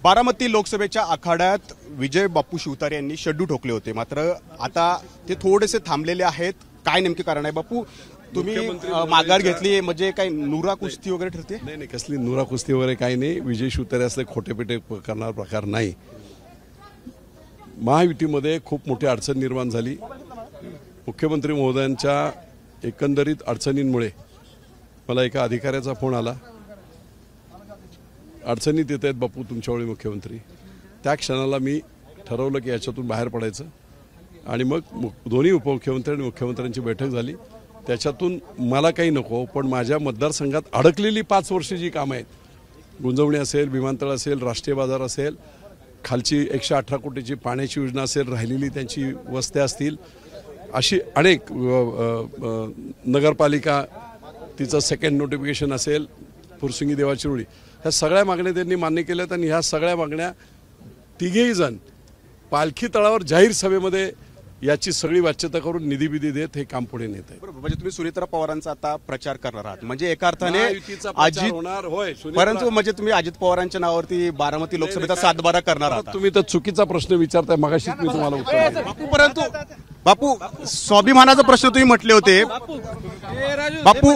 बारामती लोकसभेच्या आखाड्यात विजय बापू शिवतारे यांनी शड्डू ठोकले होते, मात्र आता ते थोडेसे थांबलेले आहेत. काय नेमके कारण आहे बापू? तुम्ही माघार घेतली म्हणजे काय नुरा कुस्ती वगैरे ठरते? नाही, कसली नुरा कुस्ती वगैरे काही नाही. विजय शिवतारे असले खोटेपेटे करणारा प्रकार नाही. महायुतीमध्ये खूप मोठी अडचण निर्माण झाली. मुख्यमंत्री महोदयांच्या एकंदरीत अडचणींमुळे मला एका अधिकाऱ्याचा फोन आला, अडचणीत येत आहेत बापू तुमच्यावेळी मुख्यमंत्री. त्या क्षणाला मी ठरवलं की याच्यातून बाहेर पडायचं आणि मग दोन्ही उपमुख्यमंत्री आणि मुख्यमंत्र्यांची बैठक झाली. त्याच्यातून मला काही नको, पण माझ्या मतदारसंघात अडकलेली 5 वर्ष जी कामं आहेत, गुंजवणी असेल, विमानतळ असेल, राष्ट्रीय बाजार असेल, खालची 118 कोटीची पाण्याची योजना असेल, राहिलेली त्यांची वस्त्या असतील, अशी अनेक नगरपालिका तिचं सेकंड नोटिफिकेशन असेल, फुरसुंगी देवाची रुळी, ह्या सगळ्या मागण्या त्यांनी मान्य केल्यात. आणि ह्या सगळ्या मागण्या तिघेही जण पालखी तळावर जाहीर सभेमध्ये याची सगळी वाच्यता करून निधी बिधी देत हे काम पुढे नेत आहे. म्हणजे तुम्ही सुनीत्रा पवारांचा आता प्रचार करणार आहात, म्हणजे एका अर्थाने अजित होणार होय, परंतु म्हणजे तुम्ही अजित पवारांच्या नावावरती बारामती लोकसभेचा 7-12 करणार आहात. तुम्ही तर चुकीचा प्रश्न विचारताय. मगाशीच मी तुम्हाला उत्तर परंतु बापू स्वाभिमानाचा प्रश्न तुम्ही म्हटले होते बापू.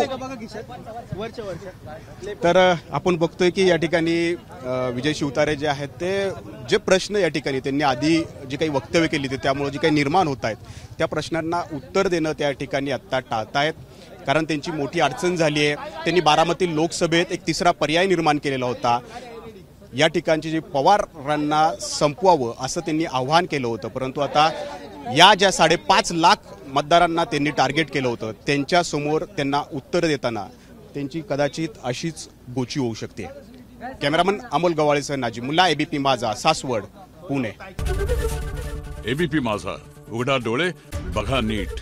तर आपण बघतोय की या ठिकाणी विजय शिवतारे जे आहेत ते जे प्रश्न या ठिकाणी त्यांनी आधी जे काही वक्तव्य केली होती त्यामुळे जे काही निर्माण होत आहेत त्या प्रश्नांना उत्तर देणं त्या ठिकाणी आत्ता टाळतायत, कारण त्यांची मोठी अडचण झाली आहे. त्यांनी बारामती लोकसभेत एक तिसरा पर्याय निर्माण केलेला होता. या ठिकाणचे जे पवारांना संपवावं असं त्यांनी आव्हान केलं होतं, परंतु आता या ज्या 5.5 लाख मतदारांना त्यांनी टार्गेट केलं होतं त्यांच्यासमोर त्यांना उत्तर देताना त्यांची कदाचित अशीच गोची होऊ शकते. कॅमेरामन अमोल गवाळेसह नाजिम मुल्ला, एबीपी माझा, सासवड, पुणे. एबीपी माझा, उघडा डोळे बघा नीट.